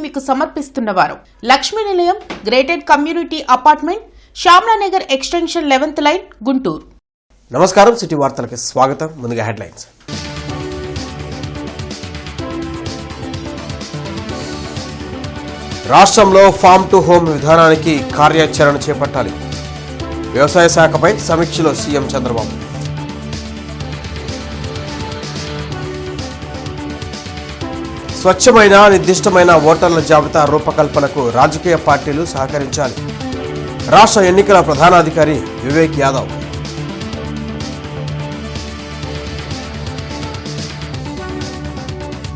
మీకు సమర్పిస్తున్నవారు Lakshmi Nilayam gated community apartment Shyamalanagar extension 11th line Guntur. నమస్కారం, సిటీ వార్తలకు స్వాగతం. ముందుగా హెడ్లైన్స్. రాష్ట్రంలో ఫార్మ్ టు హోమ్ విధానానికి కార్యాచరణ చేపట్టాలి. వ్యవసాయ శాఖపై సమీక్షలో సీఎం చంద్రబాబు. స్వచ్ఛమైన నిర్దిష్టమైన ఓటర్ల జాబితా రూపకల్పనకు రాజకీయ పార్టీలు సహకరించాలి. రాష్ట్ర ఎన్నికల ప్రధానాధికారి వివేక్ యాదవ్.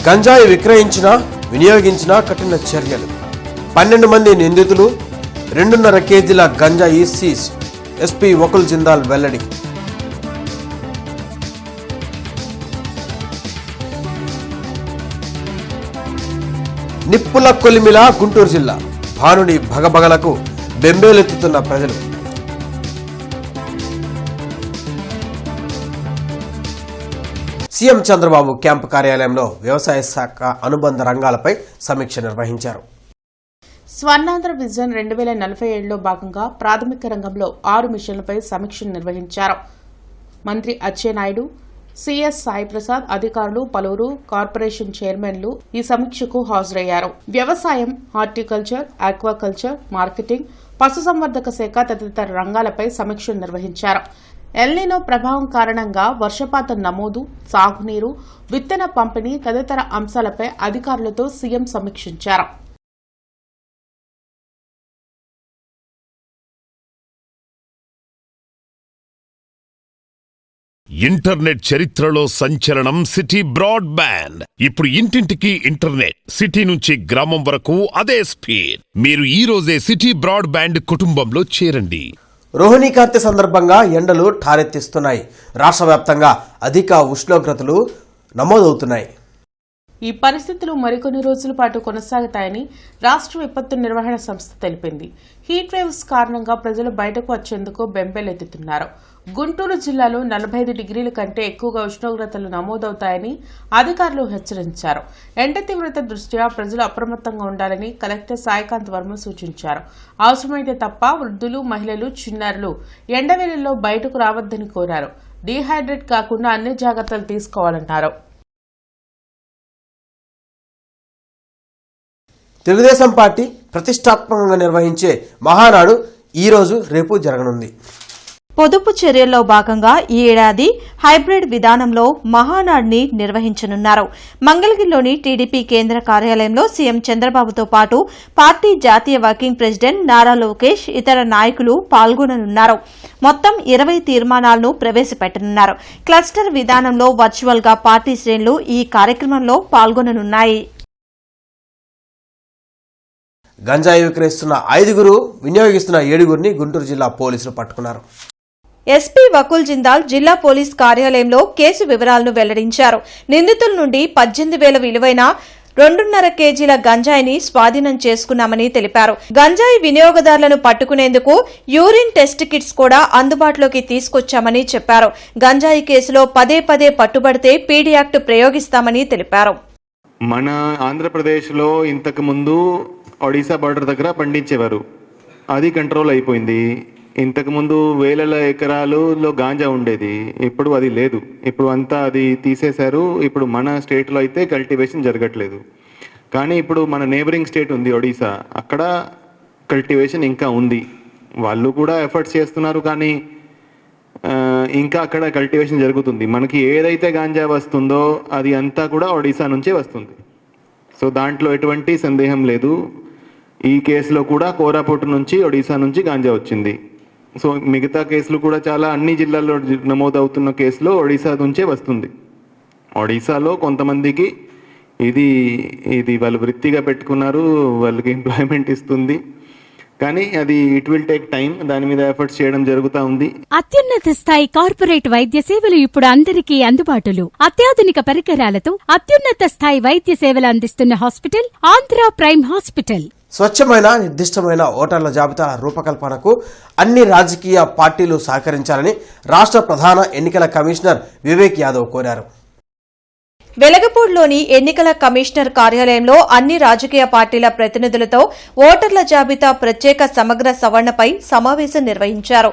గంజాయి విక్రయించినా వినియోగించినా కఠిన చర్యలు. 12 మంది నిందితులు, 2.5 కేజీల గంజాయి సీజ్. ఎస్పీ వకుల్ జిందాల్ వెల్లడి. నిప్పుల కొలిమిల గుంటూరు జిల్లా. భానుడి భగభగలకు బెంబేలెత్తుతున్న ప్రజలు. సీఎం చంద్రబాబు క్యాంపు కార్యాలయంలో వ్యవసాయ శాఖ అనుబంధ రంగాలపై సమీక్ష నిర్వహించారు. స్వర్ణాంధ్ర విజన్ 2047లో భాగంగా ప్రాథమిక రంగంలో 6 మిషన్లపై సమీక్ష నిర్వహించారు. మంత్రి అచ్చెన్నాయుడు, సిఎస్ సాయిప్రసాద్, అధికారులు, పలువురు కార్పొరేషన్ చైర్మన్లు ఈ సమీక్షకు హాజరయ్యారు. వ్యవసాయం, హార్టికల్చర్, ఆక్వాకల్చర్, మార్కెటింగ్, పశుసంవర్ధక శాఖ తదితర రంగాలపై సమీక్ష నిర్వహించారు. ఎల్నినో ప్రభావం కారణంగా వర్షపాతం నమోదు, సాగునీరు, విత్తన పంపిణీ తదితర అంశాలపై అధికారులతో సీఎం సమీక్షించారు. ఇంటర్నెట్ చరిత్రలో సంచలనం సిటీ బ్రాడ్బ్యాండ్. ఇప్పుడు ఇంటింటికి ఇంటర్నెట్, సిటీ నుంచి గ్రామం వరకు అదే స్పీడ్. మీరు ఈ రోజే సిటీ బ్రాడ్బ్యాండ్ కుటుంబంలో చేరండి. రోహిణీ కార్తె సందర్భంగా ఎండలు ఠారెత్తిస్తున్నాయి. రాష్ట్ర వ్యాప్తంగా అధిక ఉష్ణోగ్రతలు నమోదవుతున్నాయి. ఈ పరిస్థితులు మరికొన్ని రోజుల పాటు కొనసాగుతాయని రాష్ట్ర విపత్తు నిర్వహణ సంస్థ తెలిపింది. హీట్ వేవ్స్ కారణంగా ప్రజలు బయటకు వచ్చేందుకు బెంబేలెత్తుతున్నారు. గుంటూరు జిల్లాలో 45 డిగ్రీల కంటే ఎక్కువగా ఉష్ణోగ్రతలు నమోదవుతాయని అధికారులు హెచ్చరించారు. ఎండ తీవ్రత దృష్ట్యా ప్రజలు అప్రమత్తంగా ఉండాలని కలెక్టర్ సాయికాంత్ వర్మ సూచించారు. అవసరమైతే తప్ప వృద్ధులు, మహిళలు, చిన్నారులు ఎండవేళల్లో బయటకు రావద్దని కోరారు. డీహైడ్రేట్ కాకుండా అన్ని జాగ్రత్తలు తీసుకోవాలన్నారు. తెలుగుదేశం పార్టీ ప్రతిష్టాత్మకంగా నిర్వహించే మహానాడు ఈ రోజు రేపు జరగనుంది. పొదుపు చర్యల్లో భాగంగా ఈ ఏడాది హైబ్రిడ్ విధానంలో మహానాడ్ని నిర్వహించనున్నారు. మంగళగిరిలోని టీడీపీ కేంద్ర కార్యాలయంలో సీఎం చంద్రబాబుతో పాటు పార్టీ జాతీయ వర్కింగ్ ప్రెసిడెంట్ నారా లోకేష్, ఇతర నాయకులు పాల్గొననున్నారు. మొత్తం 20 తీర్మానాలను ప్రవేశపెట్టనున్నారు. క్లస్టర్ విధానంలో వర్చువల్ గా పార్టీ శ్రేణులు ఈ కార్యక్రమంలో పాల్గొననున్నాయి. గంజాయి విక్రయిస్తున్న 5 వినియోగిస్తున్న 7 గుంటూరు జిల్లా పోలీసులు పట్టుకున్నారు. ఎస్పీ వకుల్ జిందాల్ జిల్లా పోలీస్ కార్యాలయంలో కేసు వివరాలను వెల్లడించారు. నిందితుల నుండి 18,000 విలువైన 2.5 కేజీల గంజాయిని స్వాధీనం చేసుకున్నామని తెలిపారు. గంజాయి వినియోగదారులను పట్టుకునేందుకు యూరిన్ టెస్ట్ కిట్స్ కూడా అందుబాటులోకి తీసుకొచ్చామని చెప్పారు. గంజాయి కేసులో పదే పట్టుబడితే పీడీ యాక్ట్ ప్రయోగిస్తామని తెలిపారు. మన ఆంధ్రప్రదేశ్లో ఇంతకు ముందు ఒడిశా బార్డర్ దగ్గర పండించేవారు, అది కంట్రోల్ అయిపోయింది. ఇంతకుముందు వేల ఎకరాలలో గాంజా ఉండేది, ఇప్పుడు అది లేదు. ఇప్పుడు అంతా అది తీసేశారు. ఇప్పుడు మన స్టేట్లో అయితే కల్టివేషన్ జరగట్లేదు. కానీ ఇప్పుడు మన నేబరింగ్ స్టేట్ ఉంది ఒడిశా, అక్కడ కల్టివేషన్ ఇంకా ఉంది. వాళ్ళు కూడా ఎఫర్ట్స్ చేస్తున్నారు, కానీ ఇంకా అక్కడ కల్టివేషన్ జరుగుతుంది. మనకి ఏదైతే గాంజా వస్తుందో అది అంతా కూడా ఒడిశా నుంచే వస్తుంది. సో దాంట్లో ఎటువంటి సందేహం లేదు. ఈ కేసులో కూడా కోరాపుట్ నుంచి, ఒడిశా నుంచి గాంజా వచ్చింది. సో మిగతా కేసులు కూడా చాలా అన్ని జిల్లాల్లో నమోదవుతున్న కేసులో ఒడిశా నుంచే వస్తుంది. ఒడిశాలో కొంతమందికి ఇది వాళ్ళు వృత్తిగా పెట్టుకున్నారు, వాళ్ళకి ఎంప్లాయ్మెంట్ ఇస్తుంది. కానీ అది ఇట్ విల్ టేక్ టైం, దాని మీద ఎఫర్ట్స్ చేయడం జరుగుతూ ఉంది. అత్యున్నత స్థాయి కార్పొరేట్ వైద్య సేవలు ఇప్పుడు అందరికీ అందుబాటులో. అత్యాధునిక పరికరాలతో అత్యున్నత స్థాయి వైద్య సేవలు అందిస్తున్న హాస్పిటల్ ఆంధ్ర ప్రైమ్ హాస్పిటల్. స్వచ్ఛమైన నిర్దిష్టమైన ఓటర్ల జాబితా రూపకల్పనకు అన్ని రాజకీయ పార్టీలు సహకరించాలని రాష్ట్ర ప్రధాన ఎన్నికల కమిషనర్ వివేక్ యాదవ్ కోరారు. వెలగపూడిలోని ఎన్నికల కమిషనర్ కార్యాలయంలో అన్ని రాజకీయ పార్టీల ప్రతినిధులతో ఓటర్ల జాబితా ప్రత్యేక సమగ్ర సవరణపై సమావేశం నిర్వహించారు.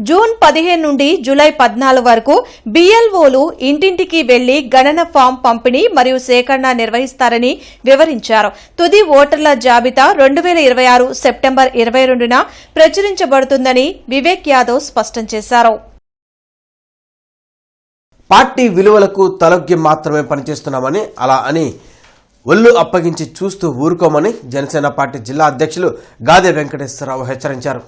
జూన్ 15 నుండి జూలై 14 వరకు బీఎల్ఓలు ఇంటింటికి వెళ్లి గణన ఫామ్ పంపిణీ మరియు సేకరణ నిర్వహిస్తారని వివరించారు. తుది ఓటర్ల జాబితా 2026 సెప్టెంబర్ 22న ప్రచురించబడుతుందని వివేక్ యాదవ్ స్పష్టం చేశారు. పార్టీ విలువలకు తలొగ్గి మాత్రమే పనిచేస్తున్నామని, అలా అని ఒళ్ళు అప్పగించి చూస్తూ ఊరుకోమని జనసేన పార్టీ జిల్లా అధ్యక్షులు గాదే వెంకటేశ్వరరావు హెచ్చరించారు.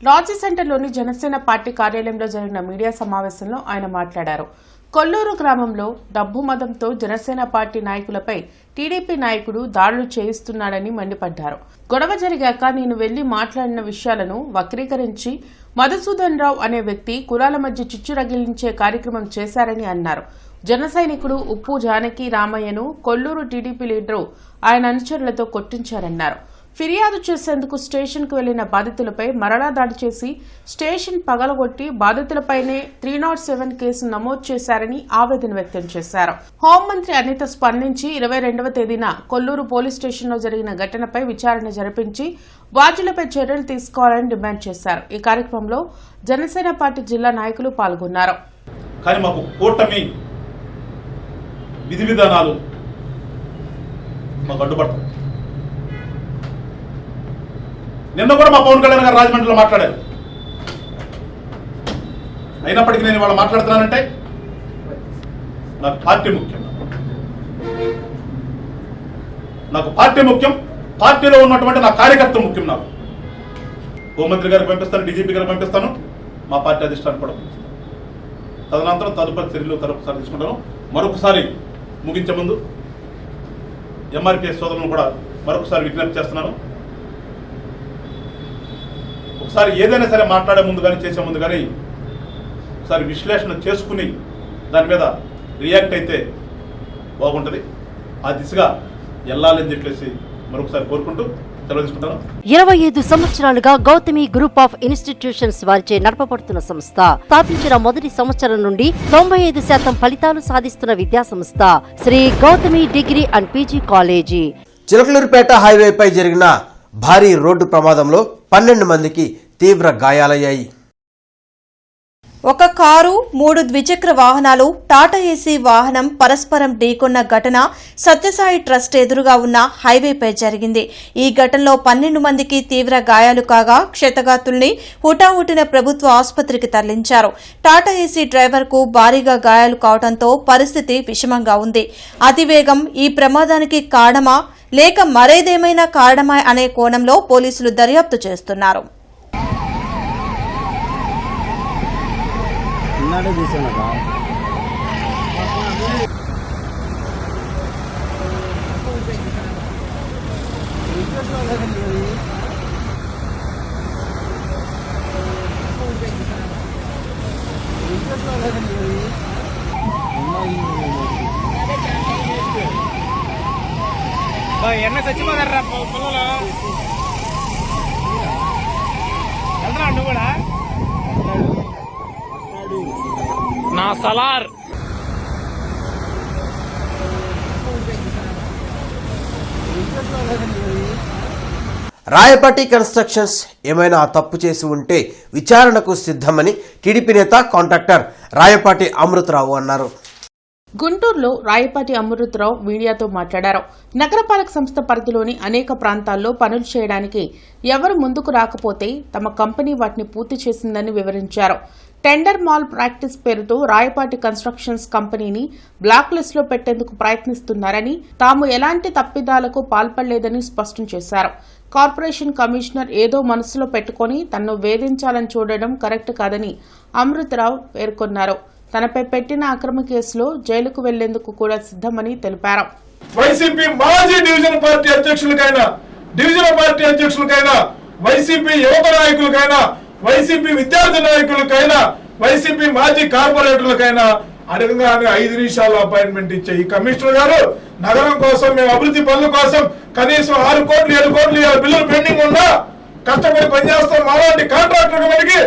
లాడ్జీ సెంటర్లోని జనసేన పార్టీ కార్యాలయంలో జరిగిన మీడియా సమావేశంలో ఆయన మాట్లాడారు. కొల్లూరు గ్రామంలో డబ్బు మదంతో జనసేన పార్టీ నాయకులపై టీడీపీ నాయకుడు దాడులు చేయిస్తున్నాడని మండిపడ్డారు. గొడవ జరిగాక నేను వెళ్లి మాట్లాడిన విషయాలను వక్రీకరించి మధుసూదన్ రావు అనే వ్యక్తి కులాల మధ్య చిచ్చు రగిలించే కార్యక్రమం చేశారని అన్నారు. జన సైనికుడు ఉప్పు జానకి రామయ్యను కొల్లూరు టీడీపీ లీడరు ఆయన అనుచరులతో కొట్టించారన్నారు. ఫిర్యాదు చేసేందుకు స్టేషన్కు వెళ్లిన బాధితులపై మరలా దాడి చేసి స్టేషన్ పగలగొట్టి బాధితులపైనే 307 కేసు నమోదు చేశారని ఆవేదన వ్యక్తం చేశారు. హోంమంత్రి అనిత స్పందించి 22వ తేదీన కొల్లూరు పోలీస్ స్టేషన్లో జరిగిన ఘటనపై విచారణ జరిపించి బాధ్యులపై చర్యలు తీసుకోవాలని డిమాండ్ చేశారు. ఈ కార్యక్రమంలో జనసేన పార్టీ జిల్లా నాయకులు పాల్గొన్నారు. కానీ మాకు కూటమి విధి విధానాలు మాకు అడ్డుపడతాయి. నిన్న కూడా మా పవన్ కళ్యాణ్ గారు రాజమండ్రిలో మాట్లాడారు. అయినప్పటికీ నేను ఇవాళ మాట్లాడుతున్నానంటే నాకు పార్టీ ముఖ్యం. నాకు పార్టీ ముఖ్యం. పార్టీలో ఉన్నటువంటి నా కార్యకర్త ముఖ్యం. నాకు హోంమంత్రి గారికి పంపిస్తాను, డీజీపీ గారికి పంపిస్తాను, మా పార్టీ అధిష్టానం కూడా పంపిస్తాను. తదనంతరం తదుపరి చర్యలు తరపుసారి తీసుకుంటాను. మరొకసారి ముగించే ముందు ఎంఆర్పీఎస్ సోదరులను కూడా మరొకసారి విజ్ఞప్తి చేస్తున్నాను. ఒకసారి ఏదైనా సరే మాట్లాడే ముందు కానీ చేసే ముందు కానీ ఒకసారి విశ్లేషణ చేసుకుని దాని మీద రియాక్ట్ అయితే బాగుంటుంది. ఆ దిశగా వెళ్ళాలని చెప్పేసి మరొకసారి కోరుకుంటూ సెలవు తీసుకుంటాను. 25 సంవత్సరాలుగా గౌతమి గ్రూప్ ఆఫ్ ఇన్స్టిట్యూషన్స్ వారిచే నడపబడుతున్న సంస్థ. స్థాపించిన మొదటి సంవత్సరం నుండి 95% ఫలితాలు సాధిస్తున్న విద్యా సంస్థ Sri Gautami degree and PG college. Chilakaluripet హైవేపై జరిగిన భారీ రోడ్డు ప్రమాదంలో 12 మందికి తీవ్ర గాయాలయ్యాయి. ఒక కారు, 3 ద్విచక్ర వాహనాలు, టాటా ఏసీ వాహనం పరస్పరం ఢీకొన్న ఘటన సత్యసాయి ట్రస్ట్ ఎదురుగా ఉన్న హైవేపై జరిగింది. ఈ ఘటనలో 12 మందికి తీవ్ర గాయాలు కాగా క్షతగాతుల్ని హుటాహుటిన ప్రభుత్వ ఆసుపత్రికి తరలించారు. టాటా ఏసీ డ్రైవర్కు భారీగా గాయాలు కావడంతో పరిస్థితి విషమంగా ఉంది. అతివేగం ఈ ప్రమాదానికి కారణమా లేక మరేదేమైనా కారణమా అనే కోణంలో పోలీసులు దర్యాప్తు చేస్తున్నారు. ఎన్న చచ్చిపోతారా పిల్లలు వెళ్తున్నా నువ్వు కూడా నా సలార్ రాయపాటి కన్స్ట్రక్షన్స్ ఏమైనా తప్పు చేసి ఉంటే విచారణకు సిద్ధమని టీడీపీ నేత కాంట్రాక్టర్ రాయపాటి అమృతరావు అన్నారు. గుంటూరులో రాయపాటి అమృతరావు మీడియాతో మాట్లాడారు. నగరపాలక సంస్థ పరిధిలోని అనేక ప్రాంతాల్లో పనులు చేయడానికి ఎవరు ముందుకు రాకపోతే తమ కంపెనీ వాటిని పూర్తి చేసిందని వివరించారు. టెండర్ మాల్ ప్రాక్టీస్ పేరుతో రాయపాటి కన్స్ట్రక్షన్స్ కంపెనీని బ్లాక్ లిస్ట్ లో పెట్టేందుకు ప్రయత్నిస్తున్నారని, తాము ఎలాంటి తప్పిదాలకు పాల్పడలేదని స్పష్టం చేశారు. కార్పొరేషన్ కమిషనర్ ఏదో మనసులో పెట్టుకుని తనను వేధించాలని చూడడం కరెక్ట్ కాదని అమృతరావు పేర్కొన్నారు. తనపై పెట్టిన అక్రమ కేసులో జైలుకు వెళ్లేందుకు కూడా సిద్ధమని తెలిపారు. వైసీపీ మాజీ డివిజన్ పార్టీ అధ్యక్షులకైనా, డివిజన్ పార్టీ అధ్యక్షులకైనా, వైసీపీ యువత నాయకులకైనా, వైసీపీ విద్యార్థి నాయకులకైనా, వైసీపీ మాజీ కార్పొరేటర్లకైనా అడగగానే 5 నిమిషాలు అపాయింట్మెంట్ ఇచ్చే ఈ కమిషనర్ గారు నగరం కోసం, మేము అభివృద్ధి పనుల కోసం కనీసం 6 కోట్లు 7 కోట్లు బిల్లులు పెండింగ్ ఉన్నా కష్టపడి పనిచేస్తాం. అలాంటి కాంట్రాక్టర్ మనకి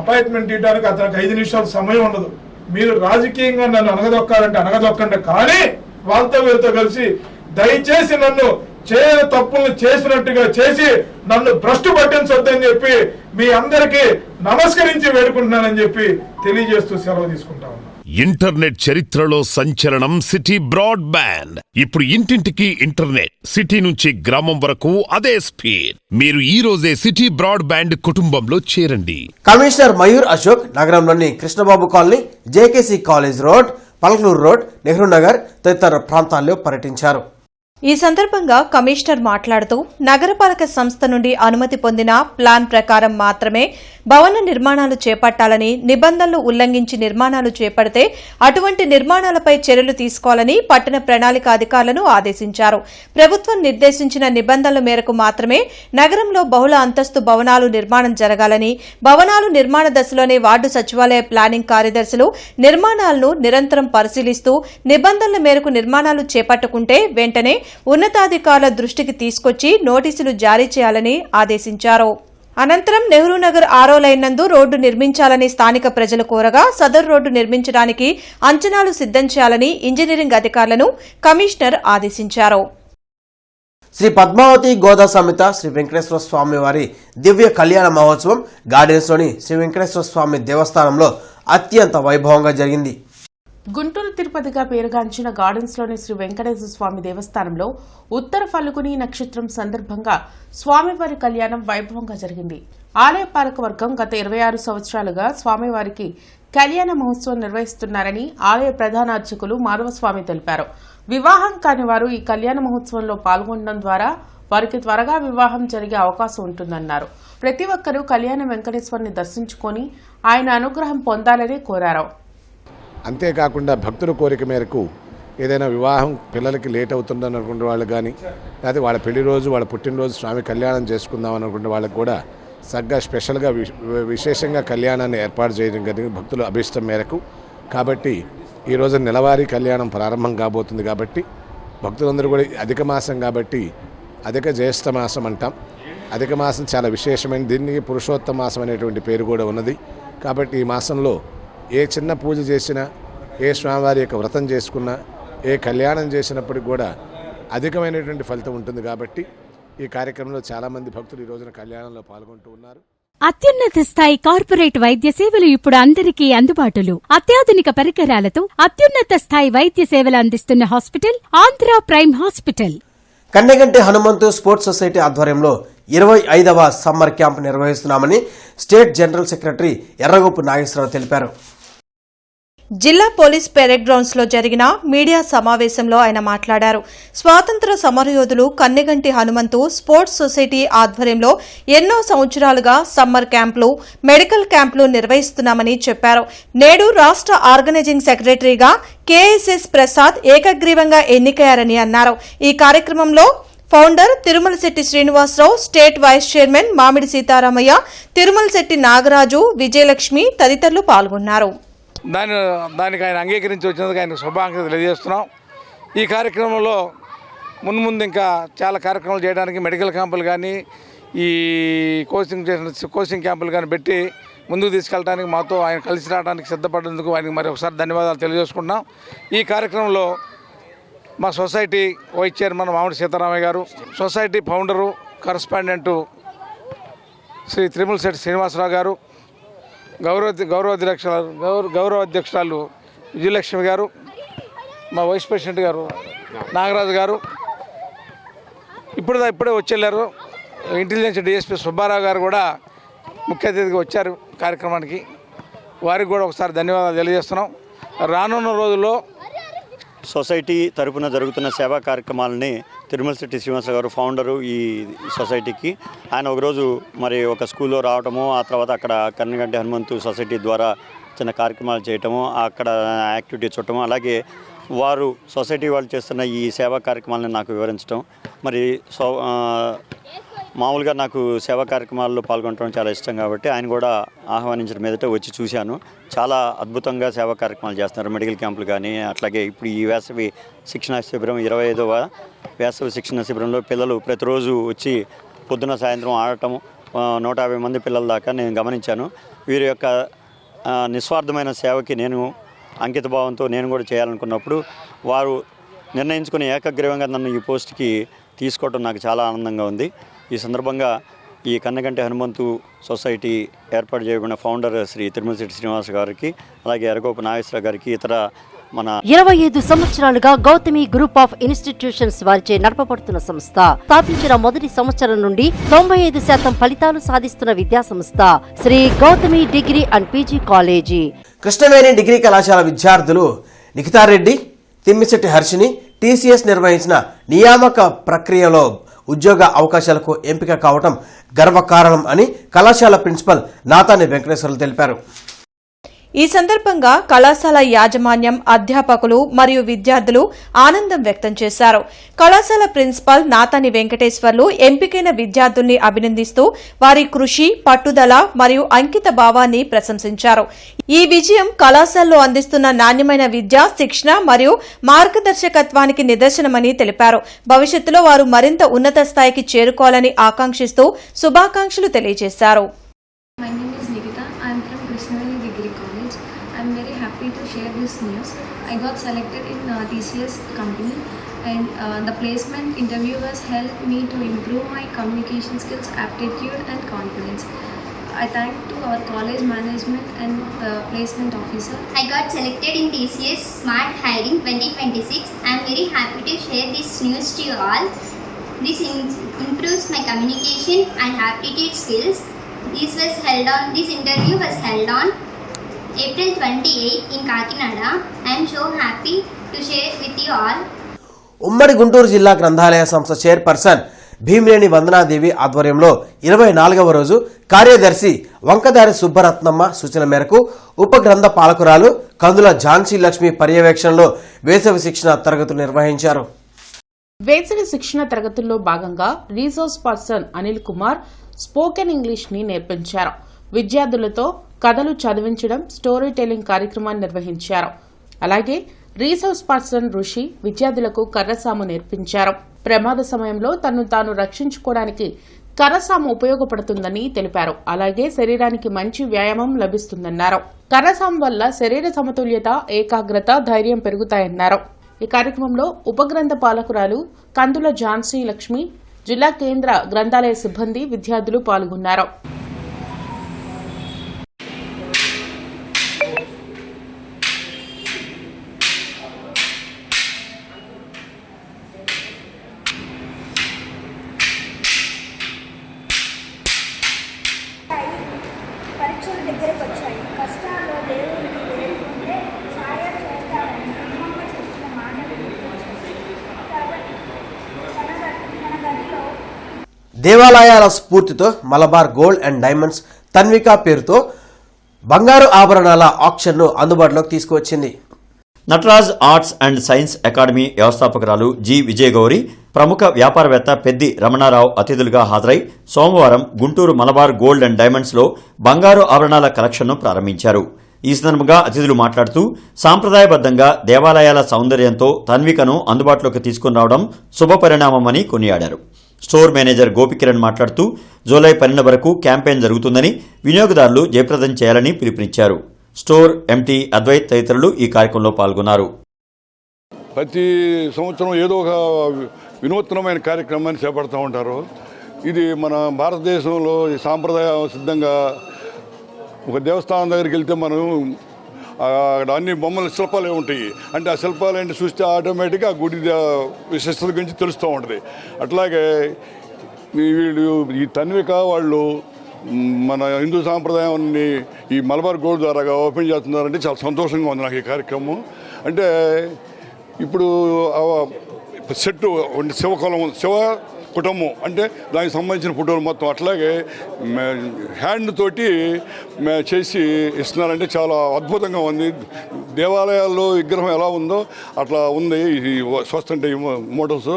అపాయింట్మెంట్ ఇవ్వడానికి అతనికి 5 నిమిషాలు సమయం ఉండదు. మీరు రాజకీయంగా నన్ను అనగదొక్కాలంటే అనగదొక్కండి, కానీ వాళ్ళతో వీళ్ళతో కలిసి దయచేసి నన్ను చేయని తప్పుల్ని చేసినట్టుగా చేసి నన్ను భ్రష్టు పట్టించొద్దని చెప్పి మీ అందరికీ నమస్కరించి వేడుకుంటున్నానని చెప్పి తెలియజేస్తూ సెలవు తీసుకుంటా ఉన్నాను. ఇంటర్నెట్ చరిత్రలో సంచలనం సిటీ బ్రాడ్బ్యాండ్. ఇప్పుడు ఇంటింటికి ఇంటర్నెట్, సిటీ నుంచి గ్రామం వరకు అదే స్పీడ్. మీరు ఈ రోజే సిటీ బ్రాడ్బ్యాండ్ కుటుంబంలో చేరండి. కమిషనర్ మయూర్ అశోక్ నగరంలోని Krishnababu colony, JKC college road, Palakaluru road, Nehru Nagar తదితర ప్రాంతాల్లో పర్యటించారు. ఈ సందర్భంగా కమిషనర్ మాట్లాడుతూ నగరపాలక సంస్థ నుండి అనుమతి పొందిన ప్లాన్ ప్రకారం మాత్రమే భవన నిర్మాణాలు చేపట్టాలని, నిబంధనలు ఉల్లంఘించి నిర్మాణాలు చేపడితే అటువంటి నిర్మాణాలపై చర్యలు తీసుకోవాలని పట్టణ ప్రణాళిక అధికారులను ఆదేశించారు. ప్రభుత్వం నిర్దేశించిన నిబంధనల మేరకు మాత్రమే నగరంలో బహుళ అంతస్తు భవనాలు నిర్మాణం జరగాలని, భవనాలు నిర్మాణ దశలోనే వార్డు సచివాలయ ప్లానింగ్ కార్యదర్శులు నిర్మాణాలను నిరంతరం పరిశీలిస్తూ నిబంధనల మేరకు నిర్మాణాలు చేపట్టుకుంటే వెంటనే ఉన్నతాధికారుల దృష్టికి తీసుకొచ్చి నోటీసులు జారీ చేయాలని ఆదేశించారు. అనంతరం నెహ్రూ నగర్ 6వ లైన్ నందు రోడ్డు నిర్మించాలని స్థానిక ప్రజలు కోరగా సదరు రోడ్డు నిర్మించడానికి అంచనాలు సిద్ధం చేయాలని ఇంజనీరింగ్ అధికారులను కమిషనర్ ఆదేశించారు. శ్రీ పద్మావతి గోదా సమేత శ్రీ వెంకటేశ్వర స్వామి వారి దివ్య కళ్యాణ మహోత్సవం గార్డెన్స్లోని శ్రీ వెంకటేశ్వర స్వామి దేవస్థానంలో అత్యంత వైభవంగా జరిగింది. గుంటూరు తిరుపతిగా పేరుగాంచిన గార్డెన్స్లోని శ్రీ వెంకటేశ్వర స్వామి దేవస్థానంలో ఉత్తర ఫల్గుని నక్షత్రం సందర్భంగా స్వామివారి కళ్యాణం వైభవంగా జరిగింది. ఆలయ పాలకవర్గం గత 26 సంవత్సరాలుగా స్వామివారికి కళ్యాణ మహోత్సవం నిర్వహిస్తున్నారని ఆలయ ప్రధాన అర్చకులు మాధవస్వామి తెలిపారు. వివాహం కాని వారు ఈ కళ్యాణ మహోత్సవంలో పాల్గొనడం ద్వారా వారికి త్వరగా వివాహం జరిగే అవకాశం ఉంటుందన్నారు. ప్రతి ఒక్కరూ కళ్యాణ వెంకటేశ్వరుని దర్శించుకొని ఆయన అనుగ్రహం పొందాలని కోరారు. అంతేకాకుండా భక్తుల కోరిక మేరకు ఏదైనా వివాహం పిల్లలకి లేట్ అవుతుందని అనుకునే వాళ్ళు కానీ, లేకపోతే వాళ్ళ పెళ్లి రోజు, వాళ్ళ పుట్టినరోజు స్వామి కళ్యాణం చేసుకుందాం అనుకునే వాళ్ళకి కూడా చక్కగా స్పెషల్గా విశేషంగా కళ్యాణాన్ని ఏర్పాటు చేయడం జరిగింది భక్తుల అభిష్టం మేరకు. కాబట్టి ఈరోజు నెలవారీ కళ్యాణం ప్రారంభం కాబోతుంది. కాబట్టి భక్తులందరూ కూడా అధిక మాసం కాబట్టి అధిక జ్యేష్ఠ మాసం అంటాం. అధిక మాసం చాలా విశేషమైన, దీనికి పురుషోత్తమ మాసం అనేటువంటి పేరు కూడా ఉన్నది. కాబట్టి ఈ మాసంలో ఏ చిన్న పూజ చేసినా, ఏ స్వామివారి యొక్క వ్రతం చేసుకున్నా, ఏ కళ్యాణం చేసినప్పటికి కూడా అధికమైనటువంటి ఫలితం ఉంటుంది. కాబట్టి ఈ కార్యక్రమంలో చాలామంది భక్తులు ఈ రోజున కళ్యాణంలో పాల్గొంటూ ఉన్నారు. అత్యున్నత స్థాయి కార్పొరేట్ వైద్య సేవలు ఇప్పుడు అందరికీ అందుబాటులో. అత్యాధునిక పరికరాలతో అత్యున్నత స్థాయి వైద్య సేవలు అందిస్తున్న hospital Andhra prime hospital. Kanneganti Hanumanthu sports society ఆధ్వర్యంలో 25వ సమ్మర్ క్యాంప్ నిర్వహిస్తున్నామని స్టేట్ జనరల్ సెక్రటరీ ఎర్రగొప్పు నాగేశ్వరరావు తెలిపారు. జిల్లా పోలీస్ పెరేడ్ గ్రౌండ్స్ లో జరిగిన మీడియా సమావేశంలో ఆయన మాట్లాడారు. స్వాతంత్ర సమరయోధులు కన్నెగంటి హనుమంతు స్పోర్ట్స్ సొసైటీ ఆధ్వర్యంలో ఎన్నో సంవత్సరాలుగా సమ్మర్ క్యాంపులు, మెడికల్ క్యాంపులు నిర్వహిస్తున్నామని చెప్పారు. నేడు రాష్ట్ర ఆర్గనైజింగ్ సెక్రటరీగా కేఎస్ఎస్ ప్రసాద్ ఏకగ్రీవంగా ఎన్నికయ్యారని అన్నారు. ఈ కార్యక్రమంలో founder Tirumalashetti Srinivasarao, state vice chairman Mamidi Sitaramayya, Tirumalasetty Nagaraju, Vijayalakshmi తదితరులు పాల్గొన్నారు. దానికి ఆయన అంగీకరించి వచ్చినందుకు ఆయన శుభాకాంక్షలు తెలియజేస్తున్నాం. ఈ కార్యక్రమంలో మున్ముందు ఇంకా చాలా కార్యక్రమాలు చేయడానికి మెడికల్ క్యాంపులు కానీ, ఈ కోచింగ్ క్యాంపులు కానీ పెట్టి ముందుకు తీసుకెళ్ళడానికి మాతో ఆయన కలిసి రావడానికి సిద్ధపడేందుకు ఆయనకు మరి ఒకసారి ధన్యవాదాలు తెలియజేసుకుంటున్నాం. ఈ కార్యక్రమంలో మా society vice chairman Mamidi Sitaramayya గారు, society founder correspondent Shri Tirumalasetty Srinivasarao గారు, గౌరవ అధ్యక్షురాలు విజయలక్ష్మి గారు, మా వైస్ ప్రెసిడెంట్ గారు నాగరాజు గారు, ఇప్పుడే వచ్చేళ్ళారు. ఇంటెలిజెన్స్ డిఎస్పీ సుబ్బారావు గారు కూడా ముఖ్య అతిథిగా వచ్చారు కార్యక్రమానికి. వారికి కూడా ఒకసారి ధన్యవాదాలు తెలియజేస్తున్నాం. రానున్న రోజుల్లో సొసైటీ తరపున జరుగుతున్న సేవా కార్యక్రమాలని తిరుమలశెట్టి శ్రీనివాసరావు గారు ఫౌండరు ఈ సొసైటీకి, ఆయన ఒకరోజు మరి ఒక స్కూల్లో రావటము, ఆ తర్వాత అక్కడ కన్నెగంటి హనుమంతు సొసైటీ ద్వారా చిన్న కార్యక్రమాలు చేయటము, అక్కడ యాక్టివిటీ చూడటము, అలాగే వారు సొసైటీ వాళ్ళు చేస్తున్న ఈ సేవా కార్యక్రమాలను నాకు వివరించడం, మరి మామూలుగా నాకు సేవా కార్యక్రమాల్లో పాల్గొనడం చాలా ఇష్టం కాబట్టి ఆయన కూడా ఆహ్వానించిన మీదట వచ్చి చూశాను. చాలా అద్భుతంగా సేవా కార్యక్రమాలు చేస్తున్నారు. మెడికల్ క్యాంపులు కానీ, అట్లాగే ఇప్పుడు ఈ వేసవి శిక్షణ శిబిరం 25వ వేసవి శిక్షణ శిబిరంలో పిల్లలు ప్రతిరోజు వచ్చి పొద్దున సాయంత్రం ఆడటం 150 మంది పిల్లల దాకా నేను గమనించాను. వీరి యొక్క నిస్వార్థమైన సేవకి నేను అంకిత భావంతో నేను కూడా చేయాలనుకున్నప్పుడు వారు నిర్ణయించుకుని ఏకగ్రీవంగా నన్ను ఈ పోస్ట్కి తీసుకోవడం నాకు చాలా ఆనందంగా ఉంది. ఈ సందర్భంగా ఈ కన్నగంటి హనుమంతు సొసైటీ ఏర్పాటు చేయబడిన ఫౌండర్ శ్రీ తిరుమల శెట్టి శ్రీనివాస్ గారికి, అలాగే ఎరగోపు నాగేశ్వరరావు గారికి, ఇతర మన 25 సంవత్సరాలుగా గౌతమి గ్రూప్ ఆఫ్ ఇన్స్టిట్యూషన్స్ వారిచే నడపబడుతున్న సంస్థ. స్థాపించిన మొదటి సంవత్సరం నుండి 95% ఫలితాలు సాధిస్తున్న విద్యా సంస్థ Sri Gautami degree and PG college. Krishnaveni degree కళాశాల విద్యార్థులు నిఖితారెడ్డి, తిమ్మిశెట్టి హర్షిని టీసీఎస్ నిర్వహించిన నియామక ప్రక్రియలో ఉద్యోగ అవకాశాలకు ఎంపిక కావటం గర్వకారణం అని కళాశాల ప్రిన్సిపల్ నాతాని వెంకటేశ్వర్లు తెలిపారు. ఈ సందర్భంగా కళాశాల యాజమాన్యం, అధ్యాపకులు మరియు విద్యార్థులు ఆనందం వ్యక్తం చేశారు. కళాశాల ప్రిన్సిపాల్ నాతాని వెంకటేశ్వర్లు ఎంపికైన విద్యార్థుల్ని అభినందిస్తూ వారి కృషి, పట్టుదల మరియు అంకిత భావాన్ని ప్రశంసించారు. ఈ విజయం కళాశాలలో అందిస్తున్న నాణ్యమైన విద్య, శిక్షణ మరియు మార్గదర్శకత్వానికి నిదర్శనమని తెలిపారు. భవిష్యత్తులో వారు మరింత ఉన్నత స్థాయికి చేరుకోవాలని ఆకాంక్షిస్తూ శుభాకాంక్షలు తెలియజేశారు. I'm very happy to share this news. I got selected in TCS company, and the placement interview has helped me to improve my communication skills, aptitude and confidence. I thank to our college management and the placement officer. I got selected in TCS Smart Hiring 2026. I am very happy to share this news to you all. This improves my communication and aptitude skills. This interview was held on April 28 in Kakinada. I am so happy to share with you all. ఉమ్మడి గుంటూరు జిల్లా గ్రంథాలయ సంస్థ chairperson Bhimineni Vandana Devi ఆధ్వర్యంలో 24వ రోజు కార్యదర్శి వంకదారి సుబ్బరత్నమ్మ సూచన మేరకు ఉపగ్రంథ పాలకురాలు కందుల ఝాన్సీ లక్ష్మి పర్యవేక్షణలో వేసవి శిక్షణ తరగతులు నిర్వహించారు. వేసవి శిక్షణ తరగతుల్లో భాగంగా resource person Anil Kumar spoken English ని నేర్పించారు. విద్యార్థులతో కథలు చదివించడం, స్టోరీ టెల్లింగ్ కార్యక్రమాన్ని నిర్వహించారు. అలాగే రీసోర్స్ పర్సన్ ఋషి విద్యార్థులకు కర్రసాము నేర్పించారు. ప్రమాద సమయంలో తన్ను తాను రక్షించుకోవడానికి కర్రసాము ఉపయోగపడుతుందని తెలిపారు. అలాగే శరీరానికి మంచి వ్యాయామం లభిస్తుందన్నారు. కర్రసాము వల్ల శరీర సమతుల్యత, ఏకాగ్రత, ధైర్యం పెరుగుతాయన్నారు. ఈ కార్యక్రమంలో ఉపగ్రంథ పాలకురాలు కందుల ఝాన్సీ లక్ష్మి, జిల్లా కేంద్ర గ్రంథాలయ సిబ్బంది, విద్యార్థులు పాల్గొన్నారు. పరీక్షల దగ్గరకు వచ్చాయి. కష్టాల్లో దేవుడికి వేడుకుంటే సాయం చేస్తారని బ్రహ్మమ్మ చెప్పిన మాటలు కాబట్టి మన గదిలో దేవాలయాల స్ఫూర్తితో Malabar gold and diamonds Tanvika పేరుతో బంగారు ఆభరణాల ఆక్షన్ను అందుబాటులోకి తీసుకువచ్చింది. Nataraj arts and science academy వ్యవస్థాపకురాలు జి విజయగౌరి, ప్రముఖ వ్యాపారవేత్త పెద్ది రమణారావు అతిథులుగా హాజరై సోమవారం గుంటూరు మలబార్ గోల్డ్ అండ్ డైమండ్స్లో బంగారు ఆభరణాల కలెక్షన్ను ప్రారంభించారు. ఈ సందర్భంగా అతిథులు మాట్లాడుతూ సాంప్రదాయబద్దంగా దేవాలయాల సౌందర్యంతో తన్వికను అందుబాటులోకి తీసుకుని రావడం శుభపరిణామమని కొనియాడారు. స్టోర్ మేనేజర్ గోపికిరణ్ మాట్లాడుతూ జూలై 12 వరకు క్యాంపెయిన్ జరుగుతుందని, వినియోగదారులు జయప్రదం చేయాలని పిలుపునిచ్చారు. స్టోర్ ఎంటీ అద్వైత్ తదితరులు ఈ కార్యక్రమంలో పాల్గొన్నారు. ప్రతి సంవత్సరం ఏదో ఒక వినూత్నమైన కార్యక్రమాన్ని చేపడుతూ ఉంటారు. ఇది మన భారతదేశంలో సాంప్రదాయ సిద్ధంగా ఒక దేవస్థానం దగ్గరికి వెళ్తే మనం అక్కడ అన్ని బొమ్మల శిల్పాలు ఉంటాయి. అంటే ఆ శిల్పాలు ఏంటి చూస్తే ఆటోమేటిక్గా ఆ గుడి విశిష్టత గురించి తెలుస్తూ ఉంటుంది. అట్లాగే వీళ్ళు ఈ తన్విక వాళ్ళు మన హిందూ సాంప్రదాయాన్ని ఈ మలబార్ గోల్డ్ ద్వారా ఓపెన్ చేస్తున్నారంటే చాలా సంతోషంగా ఉంది నాకు ఈ కార్యక్రమం. అంటే ఇప్పుడు సెట్టు శివ కుటుంబం అంటే దానికి సంబంధించిన ఫోటోలు మొత్తం అట్లాగే హ్యాండ్ తోటి చేసి ఇస్తున్నారంటే చాలా అద్భుతంగా ఉంది. దేవాలయాల్లో విగ్రహం ఎలా ఉందో అట్లా ఉంది చూస్తుంటే మోడల్స్.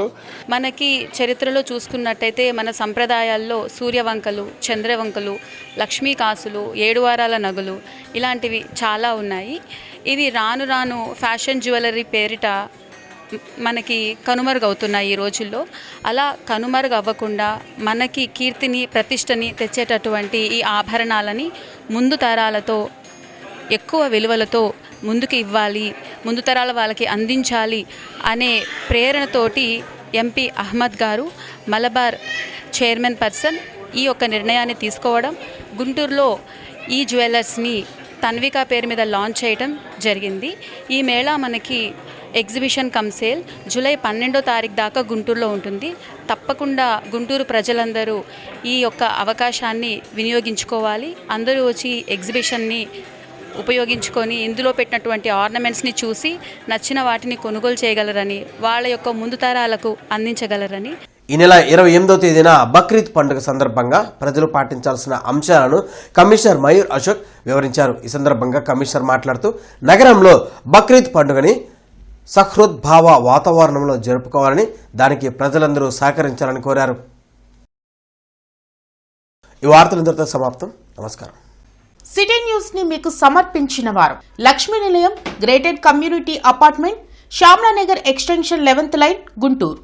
మనకి చరిత్రలో చూసుకున్నట్టయితే మన సంప్రదాయాల్లో సూర్యవంకలు, చంద్రవంకలు, లక్ష్మీ కాసులు, 7 వారాల నగలు ఇలాంటివి చాలా ఉన్నాయి. ఇది రాను రాను ఫ్యాషన్ జ్యువెలరీ పేరిట మనకి కనుమరుగవుతున్నాయి ఈ రోజుల్లో. అలా కనుమరుగు అవ్వకుండా మనకి కీర్తిని, ప్రతిష్టని తెచ్చేటటువంటి ఈ ఆభరణాలని ముందు తరాలతో ఎక్కువ విలువలతో ముందుకు ఇవ్వాలి, ముందు తరాల వాళ్ళకి అందించాలి అనే ప్రేరణతోటి ఎంపీ అహ్మద్ గారు మలబార్ చైర్మన్ పర్సన్ ఈ యొక్క నిర్ణయాన్ని తీసుకోవడం, గుంటూరులో ఈ జ్యువెలర్స్ని తన్విక పేరు మీద లాంచ్ చేయడం జరిగింది. ఈ మేళా మనకి ఎగ్జిబిషన్ కమ్ సేల్ జూలై 12వ తారీఖు దాకా గుంటూరులో ఉంటుంది. తప్పకుండా గుంటూరు ప్రజలందరూ ఈ యొక్క అవకాశాన్ని వినియోగించుకోవాలి. అందరూ వచ్చి ఎగ్జిబిషన్ని ఉపయోగించుకొని ఇందులో పెట్టినటువంటి ఆర్నమెంట్స్ని చూసి నచ్చిన వాటిని కొనుగోలు చేయగలరని, వాళ్ళ యొక్క ముందు తరాలకు అందించగలరని. ఈ నెల 28వ తేదీన బక్రీద్ పండుగ సందర్భంగా ప్రజలు పాటించాల్సిన అంశాలను కమిషనర్ మయూర్ అశోక్ వివరించారు. ఈ సందర్భంగా కమిషనర్ మాట్లాడుతూ నగరంలో బక్రీద్ పండుగని సహృద్భావ వాతావరణంలో జరుపుకోవాలని, దానికి ప్రజలందరూ సహకరించాలని కోరారు. ఈ వార్తలు ఇంతటితో సమాప్తం. నమస్కారం. సిటీ న్యూస్ ని మీకు సమర్పించిన వారు Lakshmi Nilayam, gated community apartment, Shyamalanagar extension 11th line, Guntur.